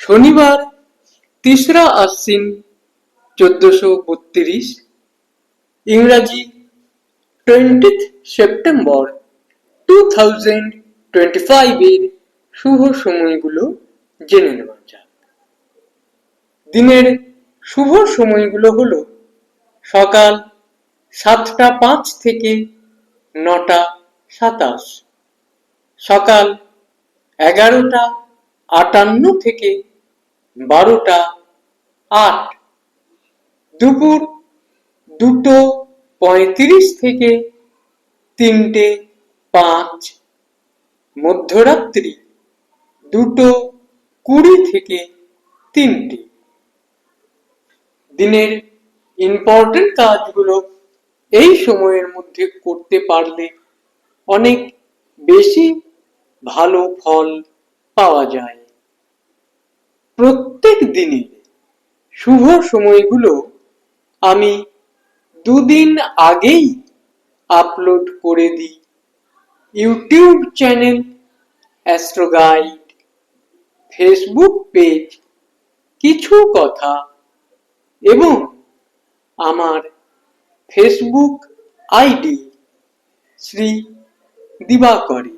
শনিবার ৩রা আশ্বিন ১৪৩২, ইংরাজি 20 সেপ্টেম্বর 2025 এর শুভ সময়গুলো জেনে নেওয়া যাক। দিনের শুভ সময়গুলো হলো সকাল ৭টা ৫ থেকে ৯টা ২৭, সকাল ১১টা ৫৮ থেকে ১২টা ৮, দুপুর ২টো ৩৫ থেকে ৩টে ৫, মধ্যরাত্রি ২টো ২০ থেকে ৩টে। দিনের ইম্পর্টেন্ট কাজগুলো এই সময়ের মধ্যে করতে পারলে অনেক বেশি ভালো ফল পাওয়া যায়। প্রত্যেক দিনের শুভ সময়গুলো আমি দুদিন আগেই আপলোড করে দিই YouTube channel astro guide, Facebook page কিছু কথা এবং আমার ফেসবুক আইডি শ্রী দিবাকরে।